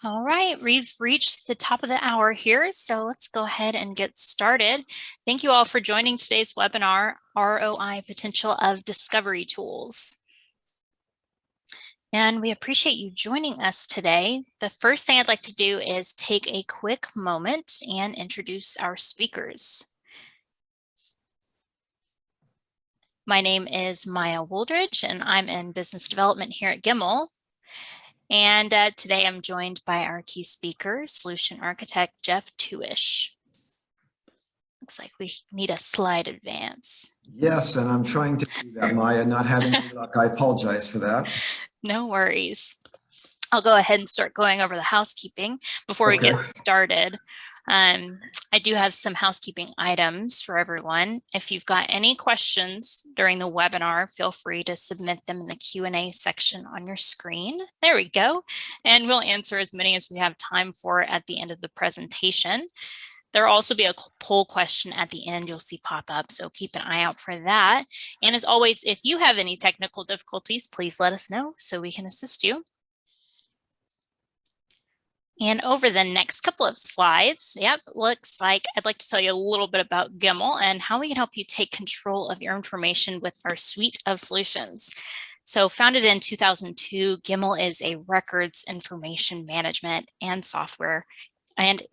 All right, we've reached the top of the hour here, so let's go ahead and get started. Thank you all for joining today's webinar, ROI Potential of Discovery Tools. And we appreciate you joining us today. The first thing I'd like to do is take a quick moment and introduce our speakers. My name is Maya Wooldridge, and I'm in business development here at Gimel. And today I'm joined by our key speaker, solution architect, Jeff Tujetsch. Looks like we need a slide advance. Yes, and I'm trying to do that, Maya, not having any luck. I apologize for that. No worries. I'll go ahead and start going over the housekeeping before we get started. I do have some housekeeping items for everyone. If you've got any questions during the webinar, feel free to submit them in the Q&A section on your screen. There we go. And we'll answer as many as we have time for at the end of the presentation. There will also be a poll question at the end you'll see pop up, so keep an eye out for that. And as always, if you have any technical difficulties, please let us know so we can assist you. And over the next couple of slides, looks like I'd like to tell you a little bit about Gimel and how we can help you take control of your information with our suite of solutions. So founded in 2002, Gimel is a records information management and software and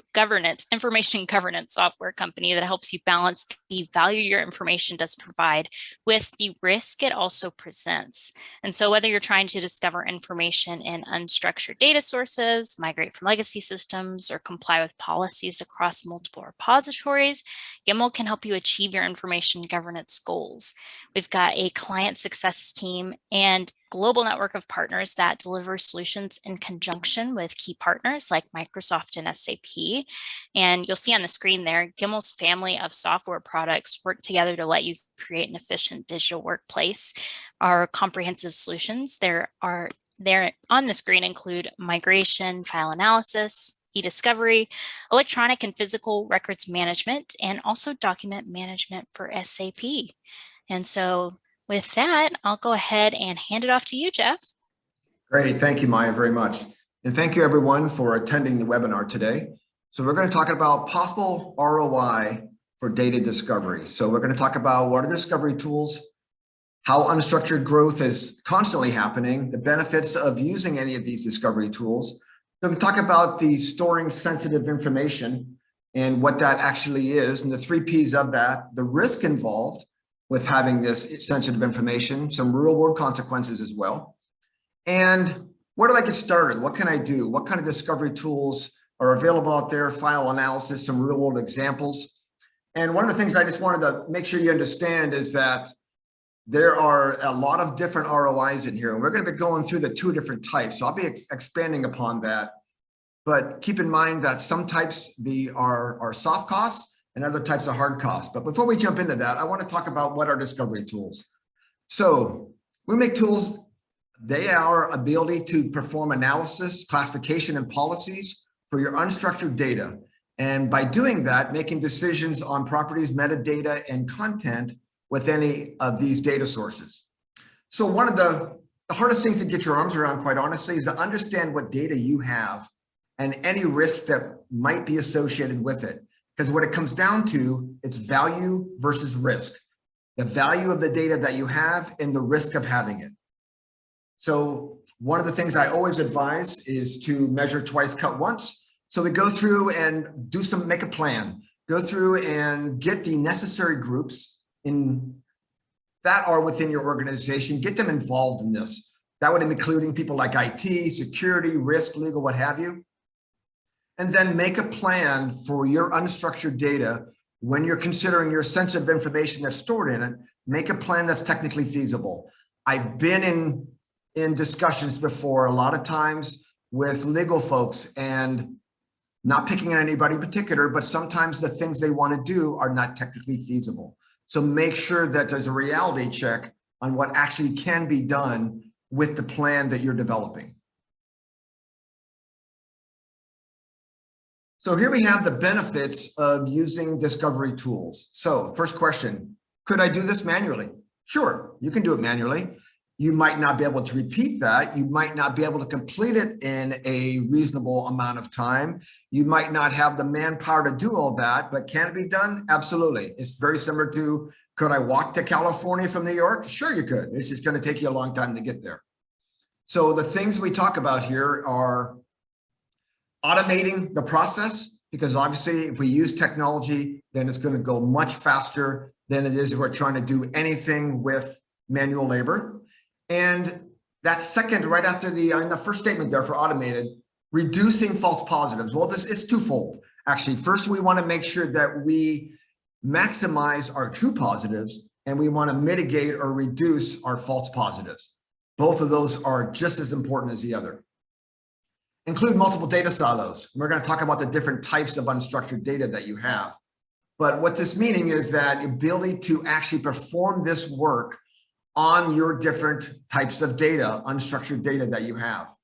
information governance software company that helps you balance the value your information does provide with the risk it also presents. And so whether you're trying to discover information in unstructured data sources, migrate from legacy systems, or comply with policies across multiple repositories, Gimel can help you achieve your information governance goals. We've got a client success team and global network of partners that deliver solutions in conjunction with key partners like Microsoft and SAP. And you'll see on the screen there, Gimel's family of software products work together to let you create an efficient digital workplace. Our comprehensive solutions there on the screen include migration, file analysis, e-discovery, electronic and physical records management, and also document management for SAP. And so with that, I'll go ahead and hand it off to you, Jeff. Great. Thank you, Maya, very much. And thank you, everyone, for attending the webinar today. So we're going to talk about possible ROI for data discovery. So we're going to talk about what are discovery tools, how unstructured growth is constantly happening, the benefits of using any of these discovery tools. We're going to talk about the storing sensitive information and what that actually is, and the 3 Ps of that, the risk involved with having this sensitive information, some real world consequences as well. And where do I get started? What can I do? What kind of discovery tools are available out there? File analysis, some real world examples. And one of the things I just wanted to make sure you understand is that there are a lot of different ROIs in here, and we're going to be going through the 2 different types. So I'll be expanding upon that. But keep in mind that some types are soft costs, and other types of hard costs. But before we jump into that, I want to talk about what are discovery tools. So we make tools, they are ability to perform analysis, classification, and policies for your unstructured data. And by doing that, making decisions on properties, metadata, and content with any of these data sources. So one of the hardest things to get your arms around, quite honestly, is to understand what data you have and any risks that might be associated with it. Because what it comes down to, it's value versus risk. The value of the data that you have and the risk of having it. So one of the things I always advise is to measure twice, cut once. So we go through and make a plan, go through and get the necessary groups that are within your organization, get them involved in this. That would including people like IT, security, risk, legal, what have you. And then make a plan for your unstructured data when you're considering your sensitive information that's stored in it. Make a plan that's technically feasible. I've been in discussions before, a lot of times with legal folks, and not picking on anybody in particular, but sometimes the things they want to do are not technically feasible. So make sure that there's a reality check on what actually can be done with the plan that you're developing. So here we have the benefits of using discovery tools. So first question, could I do this manually? Sure, you can do it manually. You might not be able to repeat that. You might not be able to complete it in a reasonable amount of time. You might not have the manpower to do all that, but can it be done? Absolutely. It's very similar to, could I walk to California from New York? Sure, you could. It's just going to take you a long time to get there. So the things we talk about here are automating the process, because obviously if we use technology, then it's going to go much faster than it is if we're trying to do anything with manual labor. And that's second, right after in the first statement there for automated, reducing false positives. Well, this is twofold. Actually, first, we want to make sure that we maximize our true positives, and we want to mitigate or reduce our false positives. Both of those are just as important as the other. Include multiple data silos. We're going to talk about the different types of unstructured data that you have. But what this meaning is that ability to actually perform this work on your different types of data, unstructured data that you have.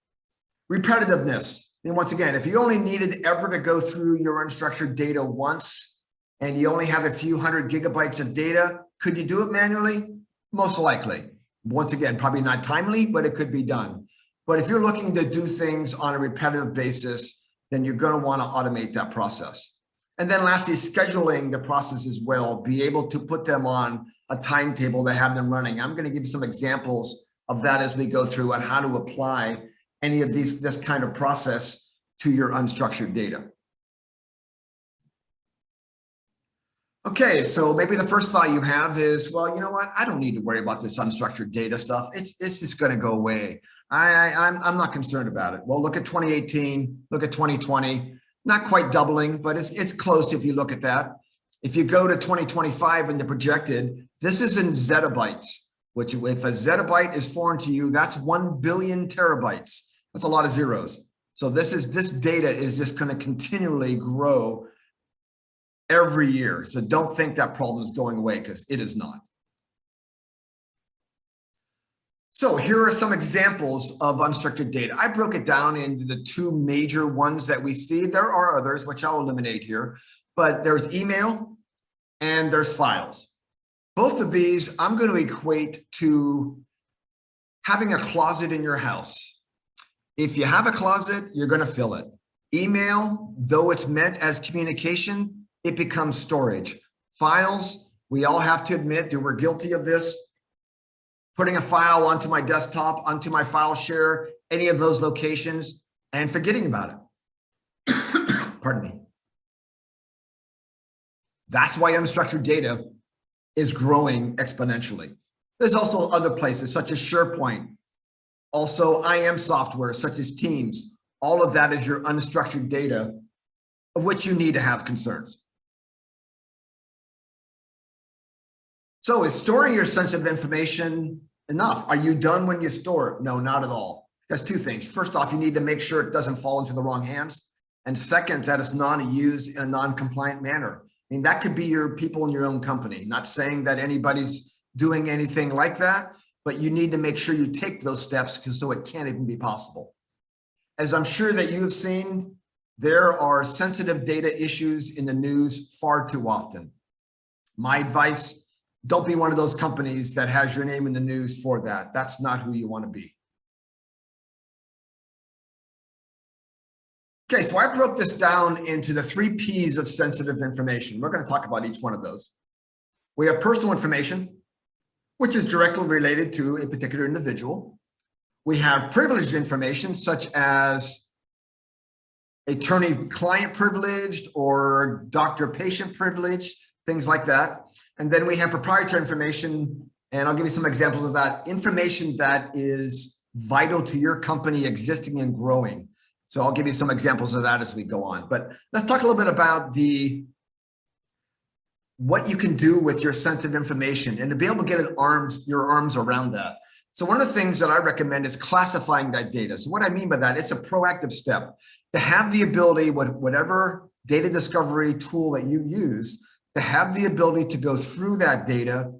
Repetitiveness. And once again, if you only needed ever to go through your unstructured data once, and you only have a few hundred gigabytes of data, could you do it manually? Most likely. Once again, probably not timely, but it could be done. But if you're looking to do things on a repetitive basis, then you're going to want to automate that process. And then lastly, scheduling the process as well, be able to put them on a timetable to have them running. I'm going to give you some examples of that as we go through on how to apply any of this kind of process to your unstructured data. Okay, so maybe the first thought you have is, well, you know what? I don't need to worry about this unstructured data stuff. It's just going to go away. I'm not concerned about it. Well, look at 2018, look at 2020. Not quite doubling, but it's close if you look at that. If you go to 2025 and the projected, this is in zettabytes, which if a zettabyte is foreign to you, that's 1 billion terabytes. That's a lot of zeros. So this data is just going to continually grow every year. So don't think that problem is going away, because it is not. So here are some examples of unstructured data. I broke it down into the two major ones that we see. There are others, which I'll eliminate here, but there's email and there's files. Both of these I'm going to equate to having a closet in your house. If you have a closet, you're going to fill it. Email, though it's meant as communication, it becomes storage. Files, we all have to admit that we're guilty of this. Putting a file onto my desktop, onto my file share, any of those locations, and forgetting about it. Pardon me. That's why unstructured data is growing exponentially. There's also other places such as SharePoint, also IM software such as Teams. All of that is your unstructured data of which you need to have concerns. So is storing your sensitive information enough? Are you done when you store it? No, not at all. That's two things. First off, you need to make sure it doesn't fall into the wrong hands. And second, that it's not used in a non-compliant manner. I mean, that could be your people in your own company. Not saying that anybody's doing anything like that, but you need to make sure you take those steps so it can't even be possible. As I'm sure that you've seen, there are sensitive data issues in the news far too often. My advice, don't be one of those companies that has your name in the news for that. That's not who you want to be. Okay, so I broke this down into the 3 P's of sensitive information. We're going to talk about each one of those. We have personal information, which is directly related to a particular individual. We have privileged information, such as attorney-client privileged or doctor-patient privileged, things like that. And then we have proprietary information, and I'll give you some examples of that. Information that is vital to your company existing and growing. So I'll give you some examples of that as we go on. But let's talk a little bit about what you can do with your sensitive information and to be able to get your arms around that. So one of the things that I recommend is classifying that data. So what I mean by that, it's a proactive step to have the ability, whatever data discovery tool that you use, to have the ability to go through that data,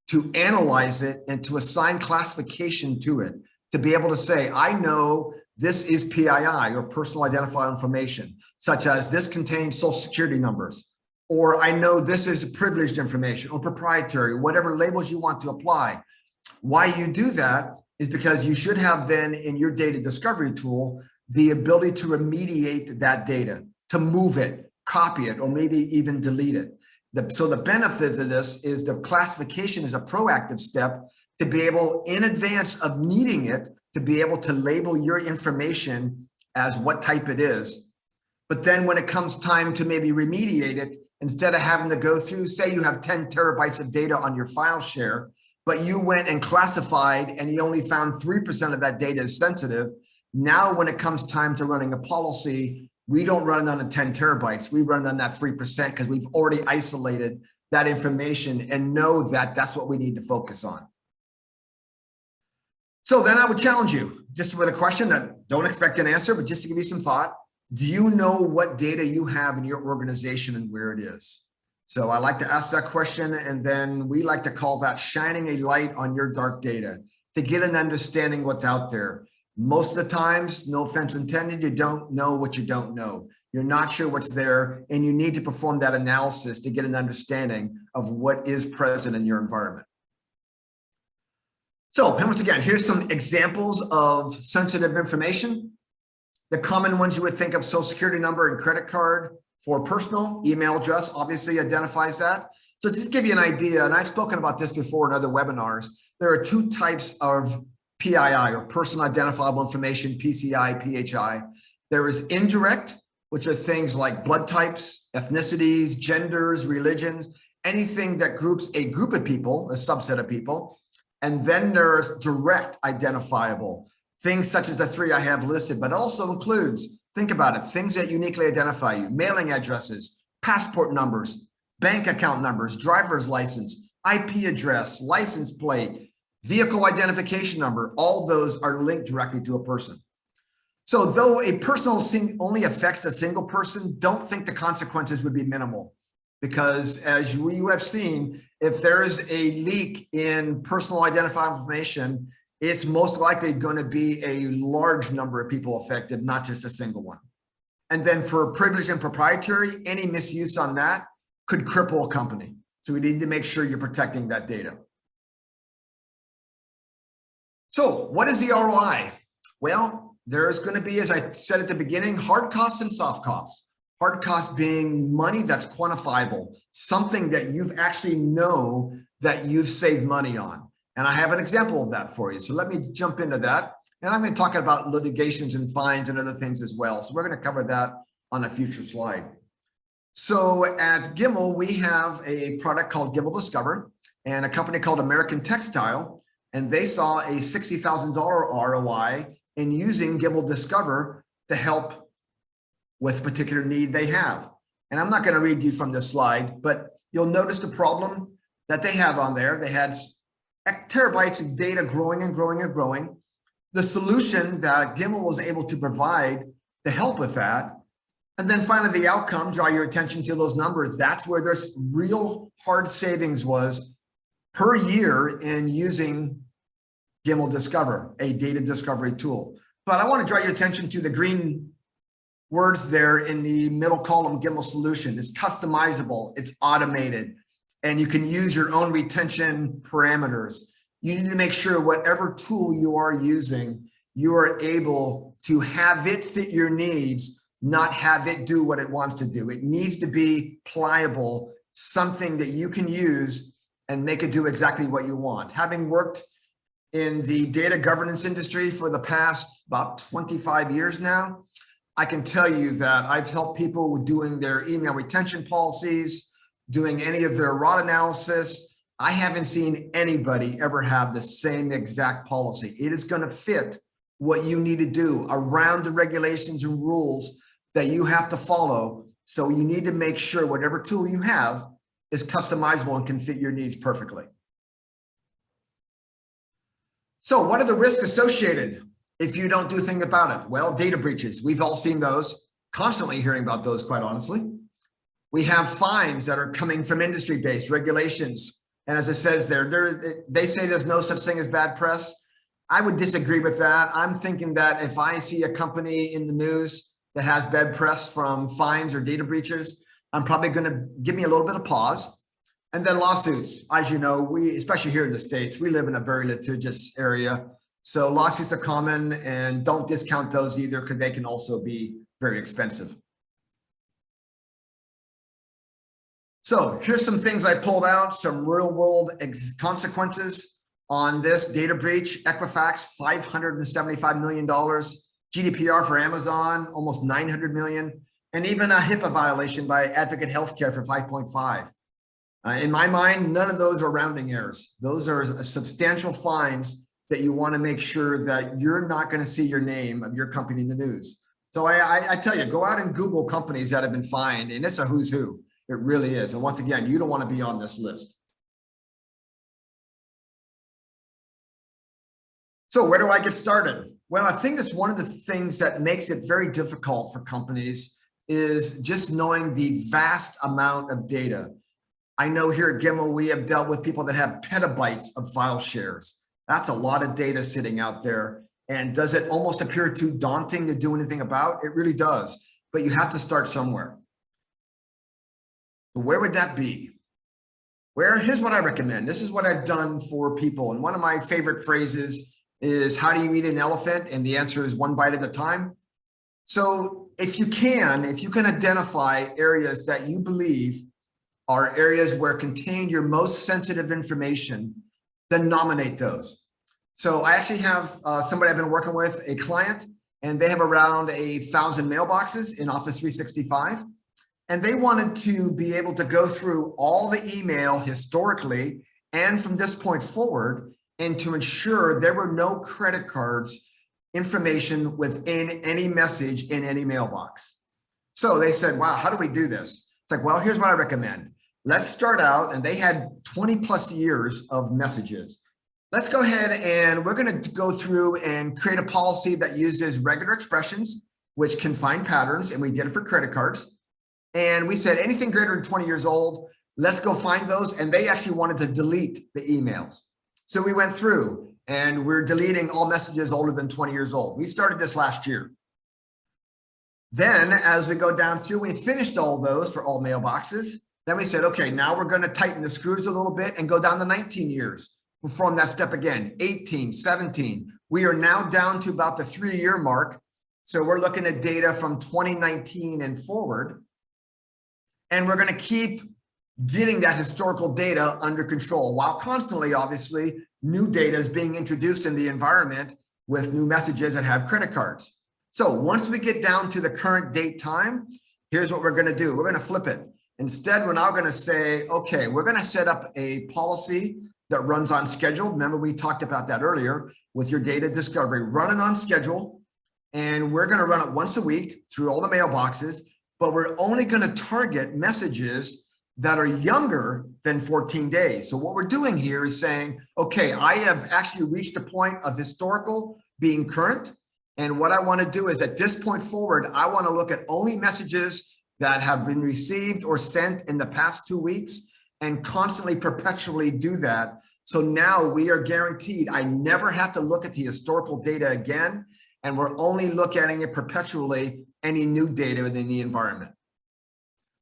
to analyze it, and to assign classification to it, to be able to say, I know this is PII, or personal identifiable information, such as this contains social security numbers, or I know this is privileged information or proprietary, whatever labels you want to apply. Why you do that is because you should have then in your data discovery tool, the ability to remediate that data, to move it, copy it, or maybe even delete it. So the benefit of this is the classification is a proactive step to be able, in advance of needing it, to be able to label your information as what type it is. But then when it comes time to maybe remediate it, instead of having to go through, say you have 10 terabytes of data on your file share, but you went and classified and you only found 3% of that data is sensitive. Now, when it comes time to running a policy, we don't run it on the 10 terabytes. We run it on that 3% because we've already isolated that information and know that that's what we need to focus on. So then I would challenge you just with a question that don't expect an answer, but just to give you some thought. Do you know what data you have in your organization and where it is? So I like to ask that question, and then we like to call that shining a light on your dark data to get an understanding what's out there. Most of the times, no offense intended, you don't know what you don't know. You're not sure what's there, and you need to perform that analysis to get an understanding of what is present in your environment. So once again, here's some examples of sensitive information. The common ones you would think of: social security number and credit card. For personal, email address obviously identifies that. So just to give you an idea, and I've spoken about this before in other webinars, there are two types of PII, or personal identifiable information, PCI, PHI. There is indirect, which are things like blood types, ethnicities, genders, religions, anything that groups a group of people, a subset of people. And then there's direct identifiable. Things such as the three I have listed, but also includes, think about it, things that uniquely identify you: mailing addresses, passport numbers, bank account numbers, driver's license, IP address, license plate, vehicle identification number. All those are linked directly to a person. So though a personal thing only affects a single person, don't think the consequences would be minimal. Because as you have seen, if there is a leak in personal identifiable information, it's most likely going to be a large number of people affected, not just a single one. And then for privileged and proprietary, any misuse on that could cripple a company. So we need to make sure you're protecting that data. So what is the ROI? Well, there's going to be, as I said at the beginning, hard costs and soft costs. Hard costs being money that's quantifiable, something that you've actually know that you've saved money on. And I have an example of that for you. So let me jump into that. And I'm going to talk about litigations and fines and other things as well. So we're going to cover that on a future slide. So at Gimmel, we have a product called Gimmel Discover and a company called American Textile. And they saw a $60,000 ROI in using Gimmel Discover to help with a particular need they have. And I'm not going to read you from this slide, but you'll notice the problem that they have on there. They had terabytes of data growing and growing and growing. The solution that Gimmel was able to provide to help with that. And then finally, the outcome, draw your attention to those numbers. That's where there's real hard savings was per year in using Gimmel Discover, a data discovery tool. But I want to draw your attention to the green words there in the middle column. Gimmel solution is customizable, it's automated, and you can use your own retention parameters. You need to make sure whatever tool you are using, you are able to have it fit your needs, not have it do what it wants to do. It needs to be pliable, something that you can use and make it do exactly what you want. Having worked in the data governance industry for the past about 25 years now, I can tell you that I've helped people with doing their email retention policies, doing any of their ROI analysis. I haven't seen anybody ever have the same exact policy. It is going to fit what you need to do around the regulations and rules that you have to follow. So you need to make sure whatever tool you have is customizable and can fit your needs perfectly. So what are the risks associated if you don't do a thing about it? Well, data breaches. We've all seen those, constantly hearing about those, quite honestly. We have fines that are coming from industry-based regulations. And as it says there, they say there's no such thing as bad press. I would disagree with that. I'm thinking that if I see a company in the news that has bad press from fines or data breaches, I'm probably going to give me a little bit of pause. And then lawsuits. As you know, we, especially here in the States, we live in a very litigious area. So lawsuits are common, and don't discount those either, because they can also be very expensive. So here's some things I pulled out, some real world consequences on this data breach. Equifax, $575 million. GDPR for Amazon, almost 900 million. And even a HIPAA violation by Advocate Healthcare for 5.5. In my mind, none of those are rounding errors. Those are substantial fines that you want to make sure that you're not going to see your name of your company in the news. So I tell you, go out and Google companies that have been fined, and it's a who's who. It really is. And once again, you don't want to be on this list. So where do I get started? Well, I think that's one of the things that makes it very difficult for companies is just knowing the vast amount of data. I know here at Gimel, we have dealt with people that have petabytes of file shares. That's a lot of data sitting out there. And does it almost appear too daunting to do anything about? It really does, but you have to start somewhere. But where would that be? Here's what I recommend. This is what I've done for people. And one of my favorite phrases is, how do you eat an elephant? And the answer is one bite at a time. So if you can identify areas that you believe are areas where contain your most sensitive information, then nominate those. So I actually have somebody I've been working with, a client, and they have around 1,000 mailboxes in Office 365. And they wanted to be able to go through all the email historically and from this point forward, and to ensure there were no credit cards information within any message in any mailbox. So they said, wow, how do we do this? It's like, well, here's what I recommend. Let's start out, and they had 20 plus years of messages. Let's go ahead and we're going to go through and create a policy that uses regular expressions, which can find patterns, and we did it for credit cards. And we said anything greater than 20 years old, let's go find those. And they actually wanted to delete the emails. So we went through and we're deleting all messages older than 20 years old. We started this last year. Then as we go down through, we finished all those for all mailboxes. Then we said, okay, now we're going to tighten the screws a little bit and go down to 19 years. Perform that step again, 18, 17. We are now down to about the 3-year mark. So we're looking at data from 2019 and forward. And we're going to keep getting that historical data under control while constantly, obviously, new data is being introduced in the environment with new messages that have credit cards. So once we get down to the current date time, here's what we're going to do. We're going to flip it. Instead, we're now going to say, okay, we're going to set up a policy that runs on schedule. Remember, we talked about that earlier with your data discovery, running on schedule. And we're going to run it once a week through all the mailboxes. But we're only going to target messages that are younger than 14 days. So what we're doing here is saying, okay, I have actually reached a point of historical being current. And what I want to do is at this point forward, I want to look at only messages that have been received or sent in the past 2 weeks and constantly perpetually do that. So now we are guaranteed I never have to look at the historical data again. And we're only looking at it perpetually, any new data within the environment.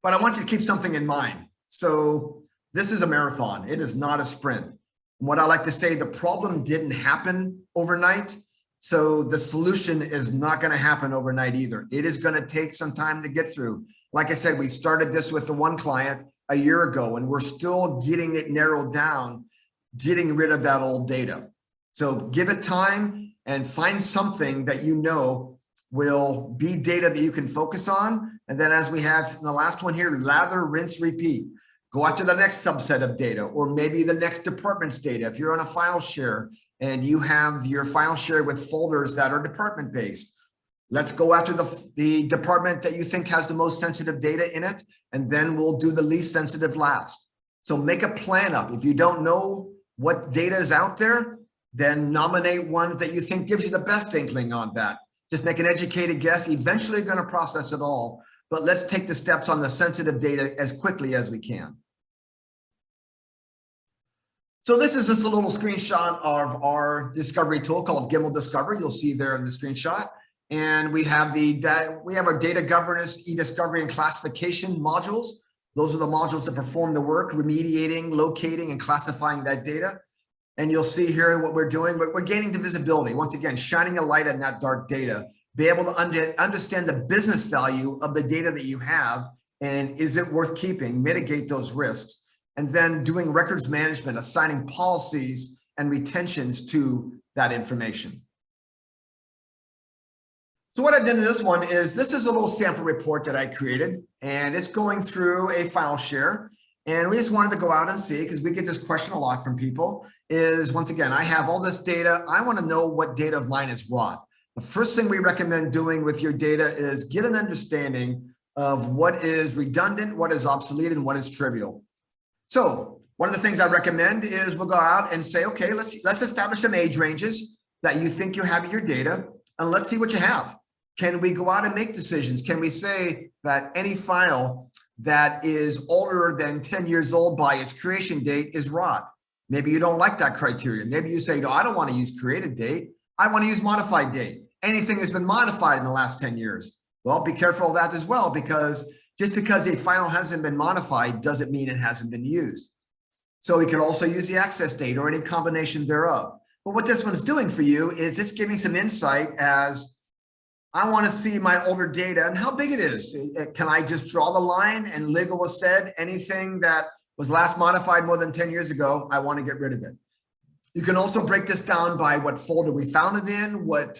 But I want you to keep something in mind. So this is a marathon. It is not a sprint. And what I like to say, the problem didn't happen overnight. So the solution is not going to happen overnight either. It is going to take some time to get through. Like I said, we started this with the one client a year ago, and we're still getting it narrowed down, getting rid of that old data. So give it time and find something that you know will be data that you can focus on. And then as we have in the last one here, lather, rinse, repeat. Go after the next subset of data, or maybe the next department's data. If you're on a file share and you have your file share with folders that are department based, let's go after the department that you think has the most sensitive data in it, and then we'll do the least sensitive last. So make a plan up. If you don't know what data is out there, then nominate one that you think gives you the best inkling on that. Just make an educated guess. Eventually you're going to process it all, but let's take the steps on the sensitive data as quickly as we can. So this is just a little screenshot of our discovery tool called Gimel Discovery. You'll see there in the screenshot. And we have our data governance, e-discovery, and classification modules. Those are the modules that perform the work, remediating, locating, and classifying that data. And you'll see here what we're doing, but we're gaining the visibility. Once again, shining a light on that dark data, be able to understand the business value of the data that you have, and is it worth keeping, mitigate those risks, and then doing records management, assigning policies and retentions to that information. So what I did in this one is, this is a little sample report that I created, and it's going through a file share. And we just wanted to go out and see, because we get this question a lot from people, is once again, I have all this data. I want to know what data of mine is raw. The first thing we recommend doing with your data is get an understanding of what is redundant, what is obsolete, and what is trivial. So one of the things I recommend is we'll go out and say, okay, let's establish some age ranges that you think you have in your data, and let's see what you have. Can we go out and make decisions? Can we say that any file that is older than 10 years old by its creation date is rot? Maybe you don't like that criteria. Maybe you say, no, I don't want to use created date. I want to use modified date. Anything has been modified in the last 10 years. Well, be careful of that as well, because just because a file hasn't been modified doesn't mean it hasn't been used. So we could also use the access date or any combination thereof. But what this one's doing for you is it's giving some insight as, I want to see my older data and how big it is. Can I just draw the line and legal has said anything that was last modified more than 10 years ago, I want to get rid of it. You can also break this down by what folder we found it in, what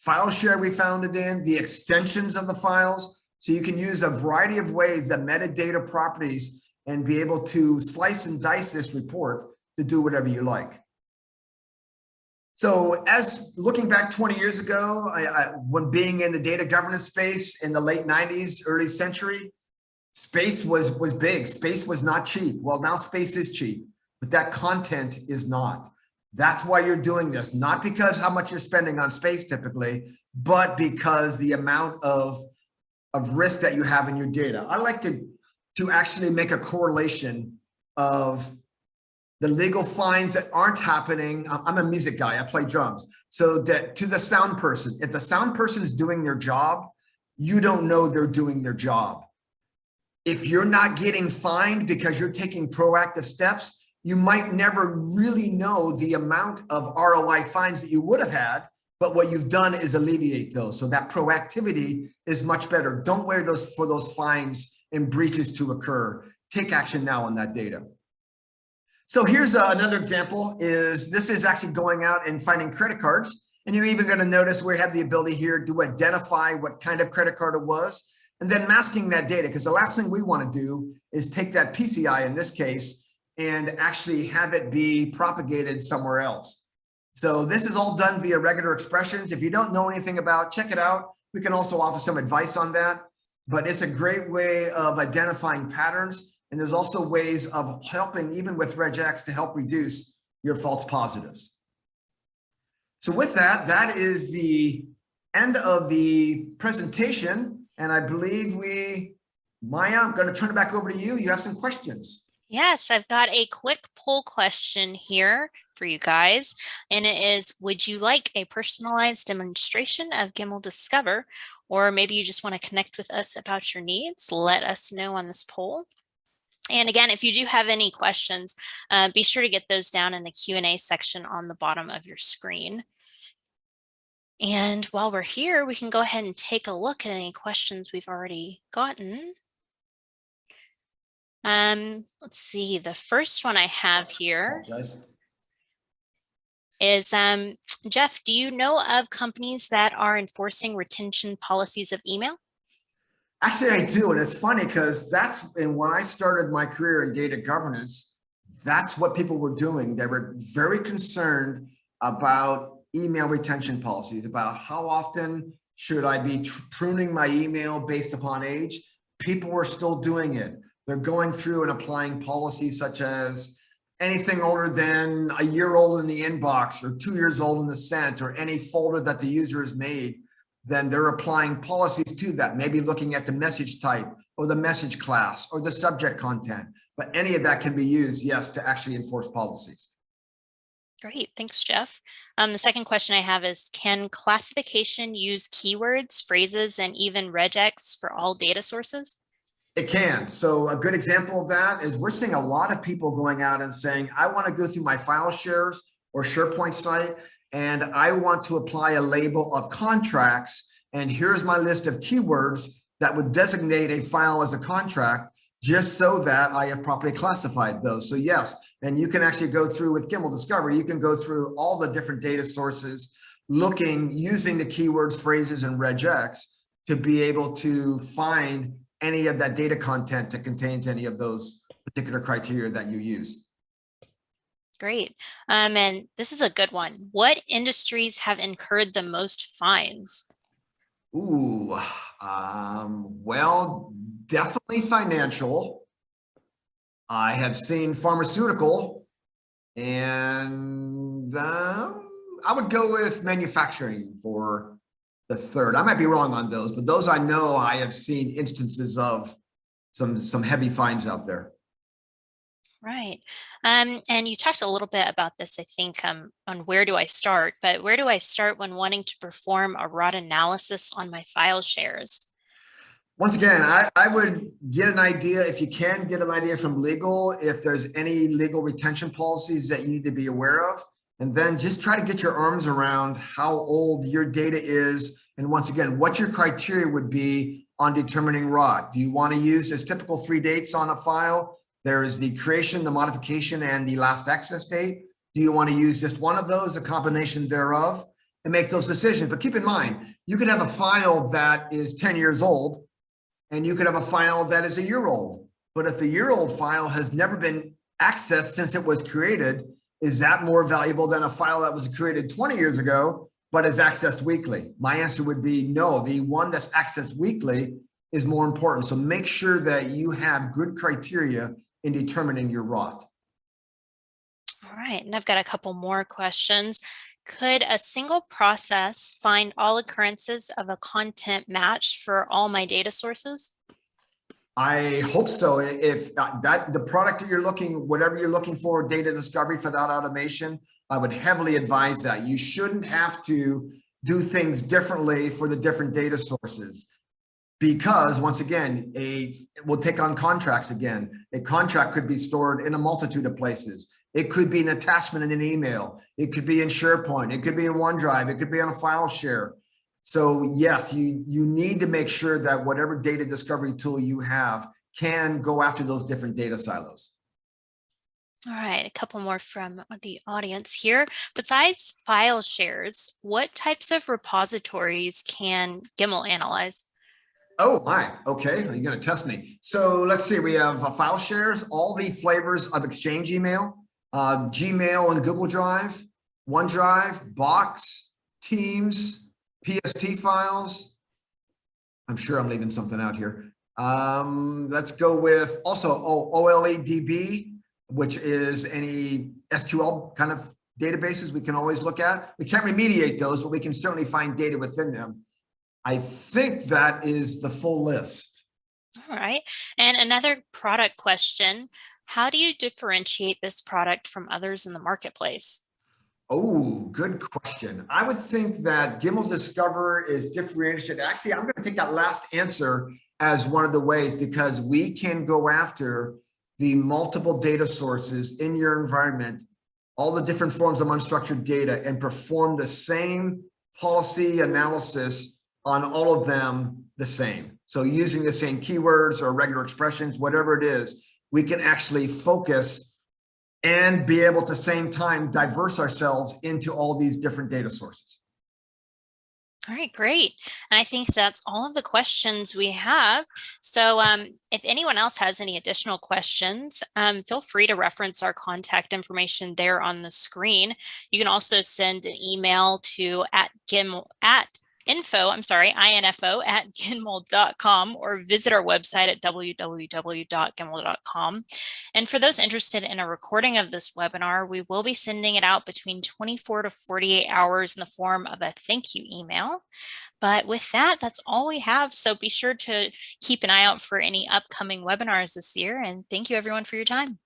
file share we found it in, the extensions of the files. So you can use a variety of ways, the metadata properties, and be able to slice and dice this report to do whatever you like. So as looking back 20 years ago, when being in the data governance space in the late 90s, early century, space was big. Space was not cheap. Well, now space is cheap, but that content is not. That's why you're doing this, not because how much you're spending on space typically, but because the amount of risk that you have in your data. I like to actually make a correlation of the legal fines that aren't happening. I'm a music guy, I play drums. So that to the sound person, if the sound person is doing their job, you don't know they're doing their job. If you're not getting fined because you're taking proactive steps, you might never really know the amount of ROI fines that you would have had, but what you've done is alleviate those. So that proactivity is much better. Don't wait for those fines and breaches to occur. Take action now on that data. So here's another example. This is actually going out and finding credit cards. And you're even going to notice we have the ability here to identify what kind of credit card it was, and then masking that data, because the last thing we want to do is take that PCI in this case and actually have it be propagated somewhere else. So this is all done via regular expressions. If you don't know anything about, check it out. We can also offer some advice on that, but it's a great way of identifying patterns. And there's also ways of helping, even with regex, to help reduce your false positives. So with that, that is the end of the presentation. And I believe Maya, I'm going to turn it back over to you. You have some questions. Yes, I've got a quick poll question here for you guys. And it is, would you like a personalized demonstration of Gimel Discover? Or maybe you just want to connect with us about your needs? Let us know on this poll. And again, if you do have any questions, be sure to get those down in the Q&A section on the bottom of your screen. And while we're here, we can go ahead and take a look at any questions we've already gotten. Let's see, the first one I have here is, Jeff, do you know of companies that are enforcing retention policies of email? Actually, I do. And it's funny because when I started my career in data governance, that's what people were doing. They were very concerned about email retention policies, about how often should I be pruning my email based upon age. People were still doing it. They're going through and applying policies such as anything older than a year old in the inbox or 2 years old in the sent, or any folder that the user has made. Then they're applying policies to that, maybe looking at the message type or the message class or the subject content. But any of that can be used, yes, to actually enforce policies. Great, thanks, Jeff. The second question I have is, can classification use keywords, phrases, and even regex for all data sources? It can. So a good example of that is we're seeing a lot of people going out and saying, I want to go through my file shares or SharePoint site, and I want to apply a label of contracts. And here's my list of keywords that would designate a file as a contract, just so that I have properly classified those. So yes, and you can actually go through with Gimmel Discovery, you can go through all the different data sources, looking, using the keywords, phrases, and regex to be able to find any of that data content that contains any of those particular criteria that you use. Great. And this is a good one. What industries have incurred the most fines? Ooh, well, definitely financial. I have seen pharmaceutical, and I would go with manufacturing for the third. I might be wrong on those, but those I know I have seen instances of some heavy fines out there. Right. And you talked a little bit about this, I think, on where do I start, but where do I start when wanting to perform a ROT analysis on my file shares? Once again, I would get an idea, if you can get an idea from legal, if there's any legal retention policies that you need to be aware of, and then just try to get your arms around how old your data is. And once again, what your criteria would be on determining ROT. Do you want to use this typical 3 dates on a file? There is the creation, the modification, and the last access date. Do you want to use just one of those, a combination thereof, and make those decisions? But keep in mind, you could have a file that is 10 years old, and you could have a file that is a year old. But if the year-old file has never been accessed since it was created, is that more valuable than a file that was created 20 years ago, but is accessed weekly? My answer would be no. The one that's accessed weekly is more important. So make sure that you have good criteria in determining your ROT. All right. And I've got a couple more questions. Could a single process find all occurrences of a content match for all my data sources? I hope so. If that the product that you're looking, whatever you're looking for, data discovery for that automation, I would heavily advise that. You shouldn't have to do things differently for the different data sources. Because once again, we'll take on contracts again. A contract could be stored in a multitude of places. It could be an attachment in an email. It could be in SharePoint. It could be in OneDrive. It could be on a file share. So yes, you need to make sure that whatever data discovery tool you have can go after those different data silos. All right, a couple more from the audience here. Besides file shares, what types of repositories can Gimmel analyze? Oh my, okay, you're gonna test me. So let's see, we have file shares, all the flavors of Exchange email, Gmail and Google Drive, OneDrive, Box, Teams, PST files. I'm sure I'm leaving something out here. Let's go with also OLEDB, which is any SQL kind of databases we can always look at. We can't remediate those, but we can certainly find data within them. I think that is the full list. All right. And another product question, how do you differentiate this product from others in the marketplace? Oh, good question. I would think that Gimmel Discover is differentiated. Actually, I'm going to take that last answer as one of the ways, because we can go after the multiple data sources in your environment, all the different forms of unstructured data, and perform the same policy analysis on all of them the same. So using the same keywords or regular expressions, whatever it is, we can actually focus and be able to same time diverse ourselves into all these different data sources. All right, great. And I think that's all of the questions we have. So if anyone else has any additional questions, feel free to reference our contact information there on the screen. You can also send an email to info@gimmel.com, or visit our website at www.gimmel.com. And for those interested in a recording of this webinar, we will be sending it out between 24 to 48 hours in the form of a thank you email. But with that, that's all we have. So be sure to keep an eye out for any upcoming webinars this year. And thank you everyone for your time.